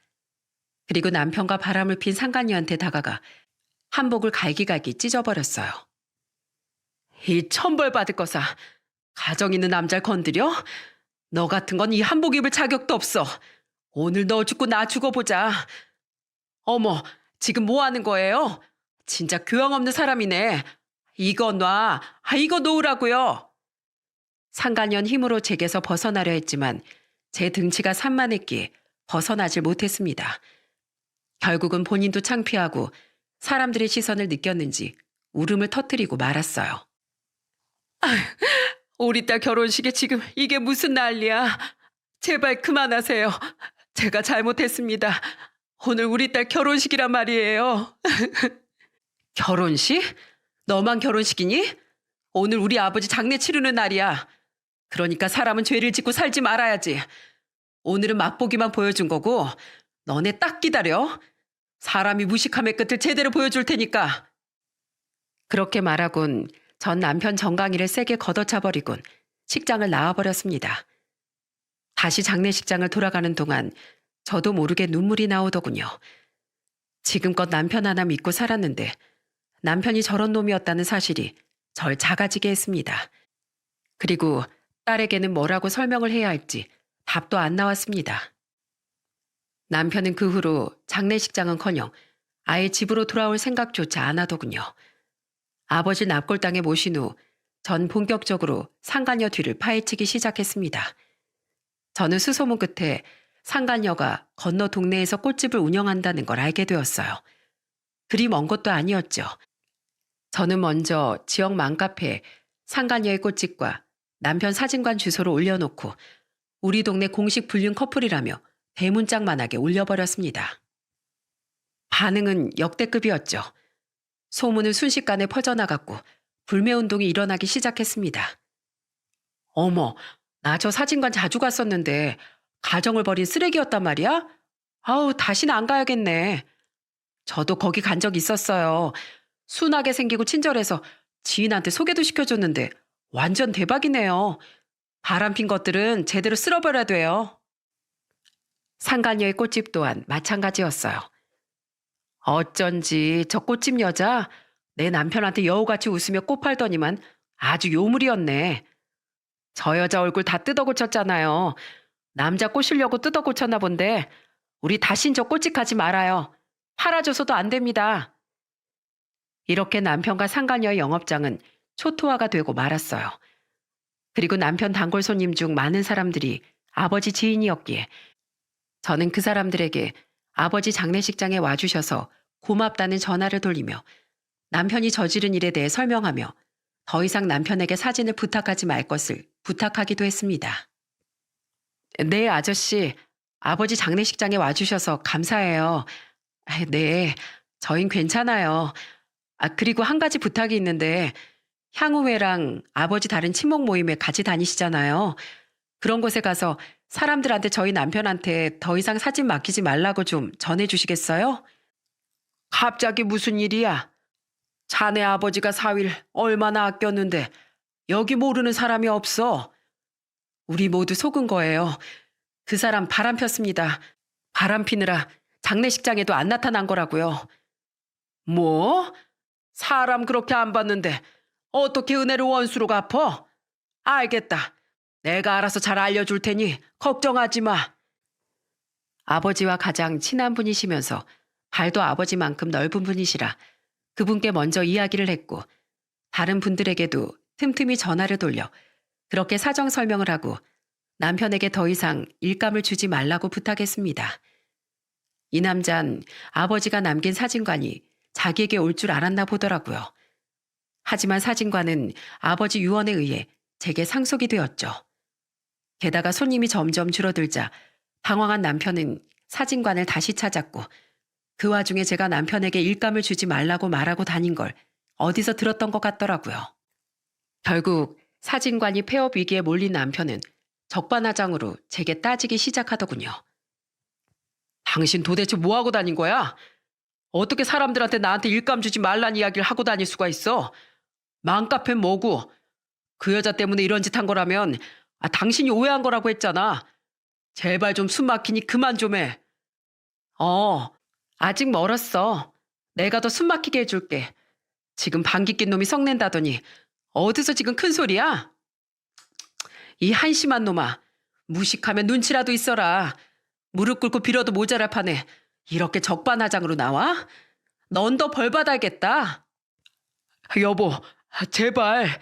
그리고 남편과 바람을 핀 상간녀한테 다가가 한복을 갈기갈기 찢어버렸어요. 이 천벌받을 거사. 가정 있는 남자를 건드려? 너 같은 건 이 한복 입을 자격도 없어. 오늘 너 죽고 나 죽어보자. 어머, 지금 뭐 하는 거예요? 진짜 교양 없는 사람이네. 이거 놔. 이거 놓으라고요. 상간년 힘으로 제게서 벗어나려 했지만 제 등치가 산만했기에 벗어나질 못했습니다. 결국은 본인도 창피하고 사람들의 시선을 느꼈는지 울음을 터뜨리고 말았어요. 우리 딸 결혼식에 지금 이게 무슨 난리야. 제발 그만하세요. 제가 잘못했습니다. 오늘 우리 딸 결혼식이란 말이에요. 결혼식? 너만 결혼식이니? 오늘 우리 아버지 장례 치르는 날이야. 그러니까 사람은 죄를 짓고 살지 말아야지. 오늘은 맛보기만 보여준 거고 너네 딱 기다려. 사람이 무식함의 끝을 제대로 보여줄 테니까. 그렇게 말하곤 전 남편 정강이를 세게 걷어차버리곤 식장을 나와버렸습니다. 다시 장례식장을 돌아가는 동안 저도 모르게 눈물이 나오더군요. 지금껏 남편 하나 믿고 살았는데 남편이 저런 놈이었다는 사실이 절 작아지게 했습니다. 그리고 딸에게는 뭐라고 설명을 해야 할지 답도 안 나왔습니다. 남편은 그 후로 장례식장은커녕 아예 집으로 돌아올 생각조차 안 하더군요. 아버지 납골당에 모신 후 전 본격적으로 상간녀 뒤를 파헤치기 시작했습니다. 저는 수소문 끝에 상간녀가 건너 동네에서 꽃집을 운영한다는 걸 알게 되었어요. 그리 먼 것도 아니었죠. 저는 먼저 지역 맘카페에 상간녀의 꽃집과 남편 사진관 주소를 올려놓고 우리 동네 공식 불륜 커플이라며 대문짝만하게 올려버렸습니다. 반응은 역대급이었죠. 소문은 순식간에 퍼져나갔고 불매운동이 일어나기 시작했습니다. 어머, 나 저 사진관 자주 갔었는데 가정을 버린 쓰레기였단 말이야? 아우, 다시는 안 가야겠네. 저도 거기 간 적 있었어요. 순하게 생기고 친절해서 지인한테 소개도 시켜줬는데 완전 대박이네요. 바람핀 것들은 제대로 쓸어버려야 돼요. 상간녀의 꽃집 또한 마찬가지였어요. 어쩐지 저 꽃집 여자 내 남편한테 여우같이 웃으며 꽃 팔더니만 아주 요물이었네. 저 여자 얼굴 다 뜯어고쳤잖아요. 남자 꼬시려고 뜯어고쳤나 본데 우리 다신 저 꽃집 가지 말아요. 팔아줘서도 안 됩니다. 이렇게 남편과 상간녀의 영업장은 초토화가 되고 말았어요. 그리고 남편 단골 손님 중 많은 사람들이 아버지 지인이었기에 저는 그 사람들에게 아버지 장례식장에 와주셔서 고맙다는 전화를 돌리며 남편이 저지른 일에 대해 설명하며 더 이상 남편에게 사진을 부탁하지 말 것을 부탁하기도 했습니다. 네, 아저씨. 아버지 장례식장에 와주셔서 감사해요. 네, 저흰 괜찮아요. 그리고 한 가지 부탁이 있는데 향후회랑 아버지 다른 친목 모임에 같이 다니시잖아요. 그런 곳에 가서 사람들한테 저희 남편한테 더 이상 사진 맡기지 말라고 좀 전해주시겠어요? 갑자기 무슨 일이야? 자네 아버지가 사위를 얼마나 아꼈는데 여기 모르는 사람이 없어. 우리 모두 속은 거예요. 그 사람 바람 폈습니다. 바람 피느라 장례식장에도 안 나타난 거라고요. 뭐? 사람 그렇게 안 봤는데 어떻게 은혜를 원수로 갚어? 알겠다. 내가 알아서 잘 알려줄 테니 걱정하지 마. 아버지와 가장 친한 분이시면서 발도 아버지만큼 넓은 분이시라 그분께 먼저 이야기를 했고 다른 분들에게도 틈틈이 전화를 돌려 그렇게 사정 설명을 하고 남편에게 더 이상 일감을 주지 말라고 부탁했습니다. 이 남잔 아버지가 남긴 사진관이 자기에게 올 줄 알았나 보더라고요. 하지만 사진관은 아버지 유언에 의해 제게 상속이 되었죠. 게다가 손님이 점점 줄어들자 당황한 남편은 사진관을 다시 찾았고 그 와중에 제가 남편에게 일감을 주지 말라고 말하고 다닌 걸 어디서 들었던 것 같더라고요. 결국 사진관이 폐업 위기에 몰린 남편은 적반하장으로 제게 따지기 시작하더군요. 당신 도대체 뭐하고 다닌 거야? 어떻게 사람들한테 나한테 일감 주지 말란 이야기를 하고 다닐 수가 있어? 맘카페는 뭐고? 그 여자 때문에 이런 짓 한 거라면 당신이 오해한 거라고 했잖아. 제발 좀 숨 막히니 그만 좀 해. 아직 멀었어. 내가 더 숨 막히게 해줄게. 지금 방귀 낀 놈이 성낸다더니 어디서 지금 큰 소리야? 이 한심한 놈아. 무식하면 눈치라도 있어라. 무릎 꿇고 빌어도 모자랄 판에 이렇게 적반하장으로 나와? 넌 더 벌 받아야겠다. 여보, 제발.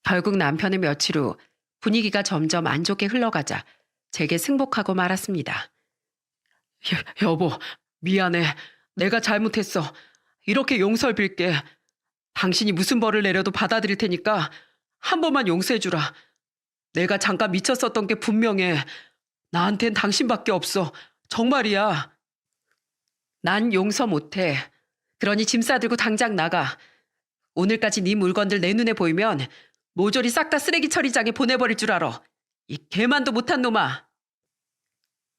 결국 남편은 며칠 후 분위기가 점점 안 좋게 흘러가자 제게 승복하고 말았습니다. 여보, 미안해. 내가 잘못했어. 이렇게 용서를 빌게. 당신이 무슨 벌을 내려도 받아들일 테니까 한 번만 용서해주라. 내가 잠깐 미쳤었던 게 분명해. 나한텐 당신밖에 없어. 정말이야. 난 용서 못해. 그러니 짐 싸들고 당장 나가. 오늘까지 네 물건들 내 눈에 보이면 모조리 싹 다 쓰레기 처리장에 보내버릴 줄 알아. 이 개만도 못한 놈아.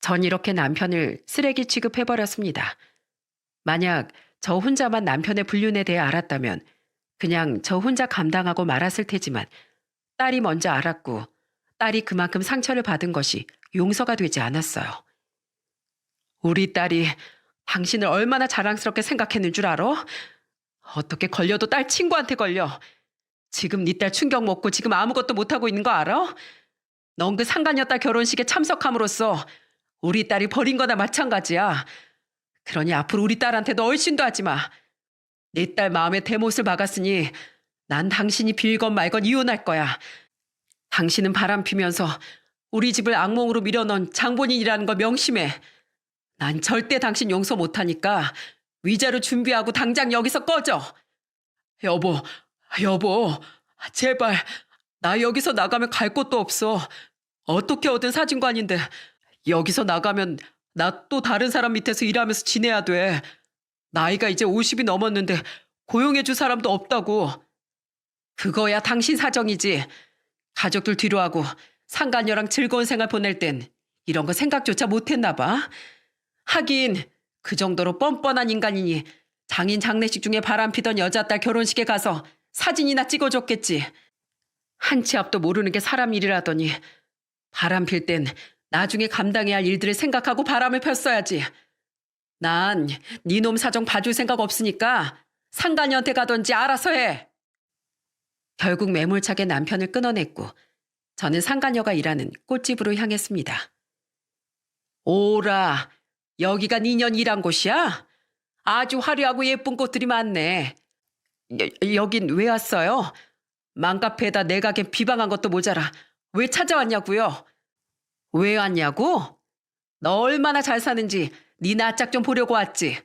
전 이렇게 남편을 쓰레기 취급해버렸습니다. 만약 저 혼자만 남편의 불륜에 대해 알았다면 그냥 저 혼자 감당하고 말았을 테지만 딸이 먼저 알았고 딸이 그만큼 상처를 받은 것이 용서가 되지 않았어요. 우리 딸이 당신을 얼마나 자랑스럽게 생각했는 줄 알아? 어떻게 걸려도 딸 친구한테 걸려. 지금 네 딸 충격 먹고 지금 아무것도 못하고 있는 거 알아? 넌 그 상간녀 딸 결혼식에 참석함으로써 우리 딸이 버린 거나 마찬가지야. 그러니 앞으로 우리 딸한테도 얼씬도 하지 마. 네 딸 마음에 대못을 박았으니 난 당신이 빌건 말건 이혼할 거야. 당신은 바람 피면서 우리 집을 악몽으로 밀어넣은 장본인이라는 거 명심해. 난 절대 당신 용서 못하니까 위자료 준비하고 당장 여기서 꺼져. 여보, 제발. 나 여기서 나가면 갈 곳도 없어. 어떻게 얻은 사진관인데 여기서 나가면 나 또 다른 사람 밑에서 일하면서 지내야 돼. 나이가 이제 50이 넘었는데 고용해줄 사람도 없다고. 그거야 당신 사정이지. 가족들 뒤로하고 상간녀랑 즐거운 생활 보낼 땐 이런 거 생각조차 못했나 봐. 하긴 그 정도로 뻔뻔한 인간이니 장인 장례식 중에 바람피던 여자 딸 결혼식에 가서 사진이나 찍어줬겠지. 한 치 앞도 모르는 게 사람 일이라더니 바람필 땐 나중에 감당해야 할 일들을 생각하고 바람을 폈어야지. 난 네 놈 사정 봐줄 생각 없으니까 상간녀한테 가던지 알아서 해. 결국 매몰차게 남편을 끊어냈고 저는 상간녀가 일하는 꽃집으로 향했습니다. 오라, 여기가 니년 일한 곳이야? 아주 화려하고 예쁜 꽃들이 많네. 여긴 왜 왔어요? 맘카페에다 내 가게 비방한 것도 모자라 왜 찾아왔냐고요? 왜 왔냐고? 너 얼마나 잘 사는지 네 낯짝 좀 보려고 왔지.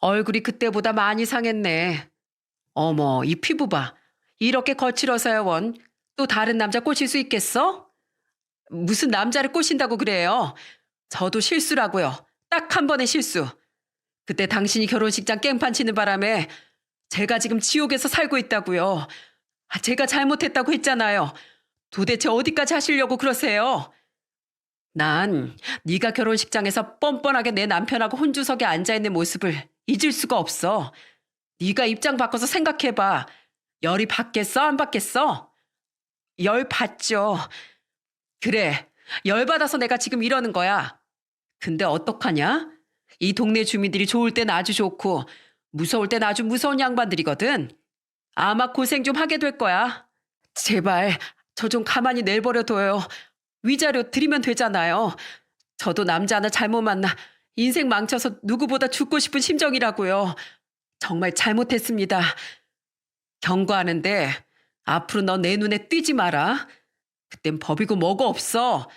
얼굴이 그때보다 많이 상했네. 어머, 이 피부 봐. 이렇게 거칠어서야 원. 또 다른 남자 꼬실 수 있겠어? 무슨 남자를 꼬신다고 그래요? 저도 실수라고요. 딱 한 번의 실수. 그때 당신이 결혼식장 깽판 치는 바람에 제가 지금 지옥에서 살고 있다고요. 제가 잘못했다고 했잖아요. 도대체 어디까지 하시려고 그러세요? 난 네가 결혼식장에서 뻔뻔하게 내 남편하고 혼주석에 앉아있는 모습을 잊을 수가 없어. 네가 입장 바꿔서 생각해봐. 열이 받겠어? 안 받겠어? 열 받죠. 그래, 열 받아서 내가 지금 이러는 거야. 근데 어떡하냐? 이 동네 주민들이 좋을 땐 아주 좋고 무서울 땐 아주 무서운 양반들이거든. 아마 고생 좀 하게 될 거야. 제발 저 좀 가만히 내버려둬요. 위자료 드리면 되잖아요. 저도 남자 하나 잘못 만나 인생 망쳐서 누구보다 죽고 싶은 심정이라고요. 정말 잘못했습니다. 경고하는데 앞으로 너 내 눈에 띄지 마라. 그땐 법이고 뭐고 없어.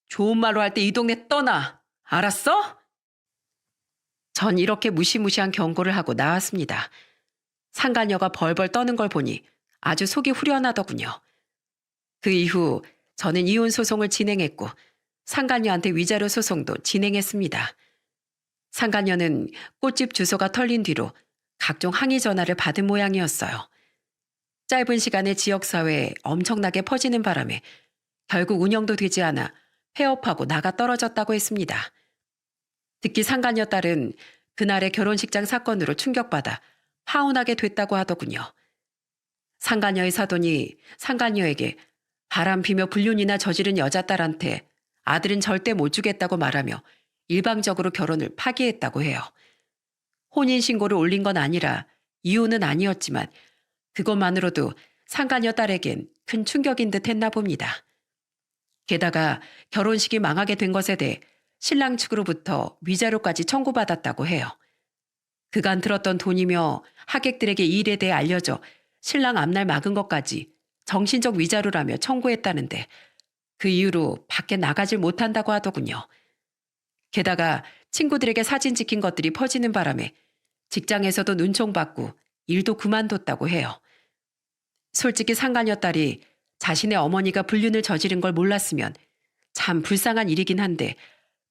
좋은 말로 할 때 이 동네 떠나. 알았어? 전 이렇게 무시무시한 경고를 하고 나왔습니다. 상간녀가 벌벌 떠는 걸 보니 아주 속이 후련하더군요. 그 이후 저는 이혼 소송을 진행했고 상간녀한테 위자료 소송도 진행했습니다. 상간녀는 꽃집 주소가 털린 뒤로 각종 항의 전화를 받은 모양이었어요. 짧은 시간에 지역사회에 엄청나게 퍼지는 바람에 결국 운영도 되지 않아 폐업하고 나가 떨어졌다고 했습니다. 특히 상간녀 딸은 그날의 결혼식장 사건으로 충격받아 파혼하게 됐다고 하더군요. 상간녀의 사돈이 상간녀에게 바람 피며 불륜이나 저지른 여자딸한테 아들은 절대 못 주겠다고 말하며 일방적으로 결혼을 파기했다고 해요. 혼인신고를 올린 건 아니라 이혼은 아니었지만 그것만으로도 상간녀 딸에겐 큰 충격인 듯 했나 봅니다. 게다가 결혼식이 망하게 된 것에 대해 신랑 측으로부터 위자료까지 청구받았다고 해요. 그간 들었던 돈이며 하객들에게 이 일에 대해 알려져 신랑 앞날 막은 것까지 정신적 위자료라며 청구했다는데 그 이후로 밖에 나가질 못한다고 하더군요. 게다가 친구들에게 사진 찍힌 것들이 퍼지는 바람에 직장에서도 눈총받고 일도 그만뒀다고 해요. 솔직히 상간녀 딸이 자신의 어머니가 불륜을 저지른 걸 몰랐으면 참 불쌍한 일이긴 한데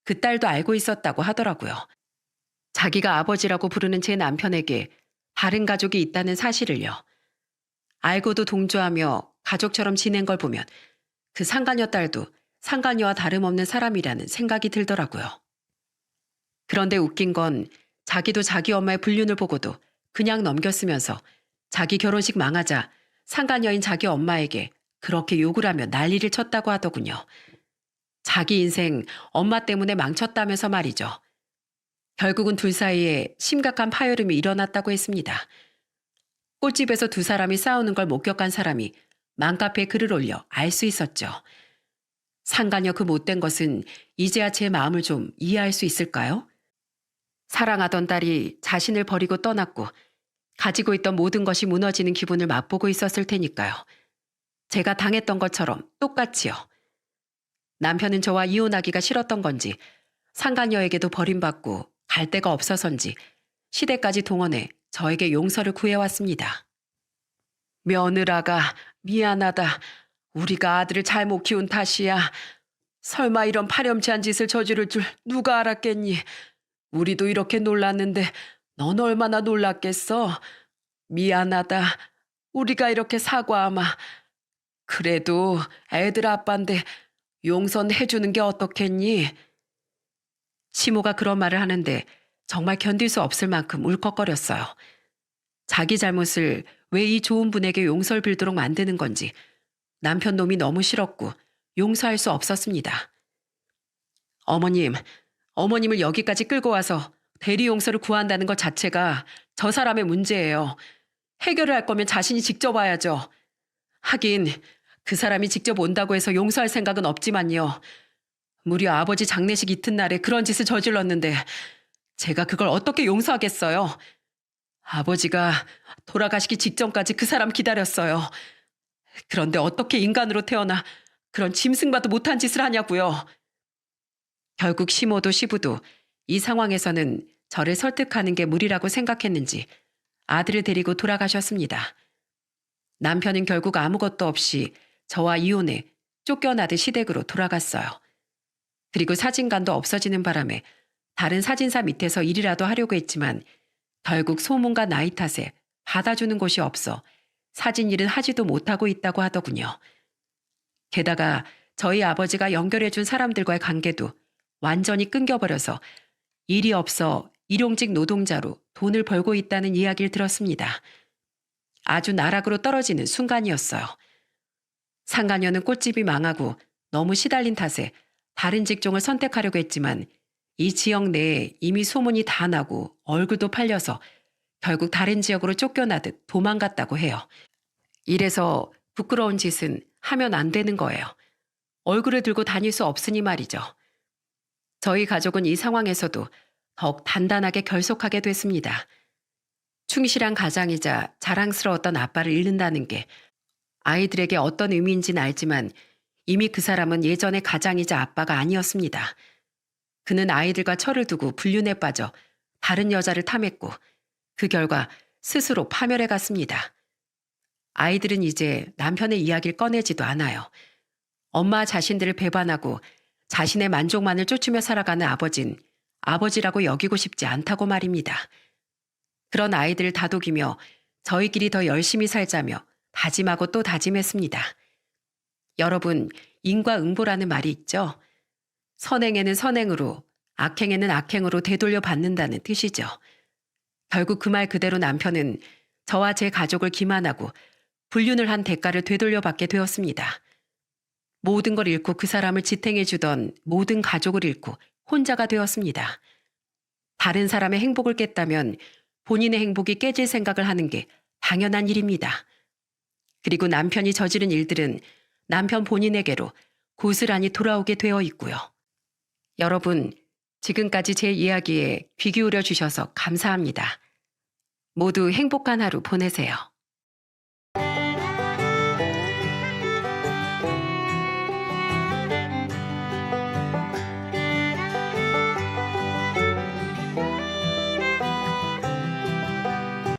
그 딸도 알고 있었다고 하더라고요. 자기가 아버지라고 부르는 제 남편에게 다른 가족이 있다는 사실을요. 알고도 동조하며 가족처럼 지낸 걸 보면 그 상간녀 딸도 상간녀와 다름없는 사람이라는 생각이 들더라고요. 그런데 웃긴 건 자기도 자기 엄마의 불륜을 보고도 그냥 넘겼으면서 자기 결혼식 망하자 상간녀인 자기 엄마에게 그렇게 욕을 하며 난리를 쳤다고 하더군요. 자기 인생 엄마 때문에 망쳤다면서 말이죠. 결국은 둘 사이에 심각한 파열음이 일어났다고 했습니다. 꽃집에서 두 사람이 싸우는 걸 목격한 사람이 맘카페에 글을 올려 알 수 있었죠. 상간녀 그 못된 것은 이제야 제 마음을 좀 이해할 수 있을까요? 사랑하던 딸이 자신을 버리고 떠났고 가지고 있던 모든 것이 무너지는 기분을 맛보고 있었을 테니까요. 제가 당했던 것처럼 똑같이요. 남편은 저와 이혼하기가 싫었던 건지 상간녀에게도 버림받고 갈 데가 없어서인지 시댁까지 동원해 저에게 용서를 구해왔습니다. 며느라가 미안하다. 우리가 아들을 잘못 키운 탓이야. 설마 이런 파렴치한 짓을 저지를 줄 누가 알았겠니? 우리도 이렇게 놀랐는데 넌 얼마나 놀랐겠어? 미안하다. 우리가 이렇게 사과하마. 그래도 애들 아빠인데 용서해주는 게 어떻겠니? 시모가 그런 말을 하는데 정말 견딜 수 없을 만큼 울컥거렸어요. 자기 잘못을 왜 이 좋은 분에게 용서를 빌도록 만드는 건지 남편 놈이 너무 싫었고 용서할 수 없었습니다. 어머님을 여기까지 끌고 와서 대리 용서를 구한다는 것 자체가 저 사람의 문제예요. 해결을 할 거면 자신이 직접 와야죠. 하긴 그 사람이 직접 온다고 해서 용서할 생각은 없지만요. 무려 아버지 장례식 이튿날에 그런 짓을 저질렀는데 제가 그걸 어떻게 용서하겠어요. 아버지가 돌아가시기 직전까지 그 사람 기다렸어요. 그런데 어떻게 인간으로 태어나 그런 짐승봐도 못한 짓을 하냐고요. 결국 시모도 시부도 이 상황에서는 저를 설득하는 게 무리라고 생각했는지 아들을 데리고 돌아가셨습니다. 남편은 결국 아무것도 없이 저와 이혼해 쫓겨나듯 시댁으로 돌아갔어요. 그리고 사진관도 없어지는 바람에 다른 사진사 밑에서 일이라도 하려고 했지만 결국 소문과 나이 탓에 받아주는 곳이 없어 사진 일은 하지도 못하고 있다고 하더군요. 게다가 저희 아버지가 연결해준 사람들과의 관계도 완전히 끊겨버려서 일이 없어 일용직 노동자로 돈을 벌고 있다는 이야기를 들었습니다. 아주 나락으로 떨어지는 순간이었어요. 상가녀는 꽃집이 망하고 너무 시달린 탓에 다른 직종을 선택하려고 했지만 이 지역 내에 이미 소문이 다 나고 얼굴도 팔려서 결국 다른 지역으로 쫓겨나듯 도망갔다고 해요. 이래서 부끄러운 짓은 하면 안 되는 거예요. 얼굴을 들고 다닐 수 없으니 말이죠. 저희 가족은 이 상황에서도 더욱 단단하게 결속하게 됐습니다. 충실한 가장이자 자랑스러웠던 아빠를 잃는다는 게 아이들에게 어떤 의미인지는 알지만 이미 그 사람은 예전의 가장이자 아빠가 아니었습니다. 그는 아이들과 철을 두고 불륜에 빠져 다른 여자를 탐했고 그 결과 스스로 파멸해 갔습니다. 아이들은 이제 남편의 이야기를 꺼내지도 않아요. 엄마 자신들을 배반하고 자신의 만족만을 쫓으며 살아가는 아버진 아버지라고 여기고 싶지 않다고 말입니다. 그런 아이들을 다독이며 저희끼리 더 열심히 살자며 다짐하고 또 다짐했습니다. 여러분, 인과응보라는 말이 있죠? 선행에는 선행으로, 악행에는 악행으로 되돌려 받는다는 뜻이죠. 결국 그 말 그대로 남편은 저와 제 가족을 기만하고 불륜을 한 대가를 되돌려 받게 되었습니다. 모든 걸 잃고 그 사람을 지탱해 주던 모든 가족을 잃고 혼자가 되었습니다. 다른 사람의 행복을 깼다면 본인의 행복이 깨질 생각을 하는 게 당연한 일입니다. 그리고 남편이 저지른 일들은 남편 본인에게로 고스란히 돌아오게 되어 있고요. 여러분, 지금까지 제 이야기에 귀 기울여 주셔서 감사합니다. 모두 행복한 하루 보내세요.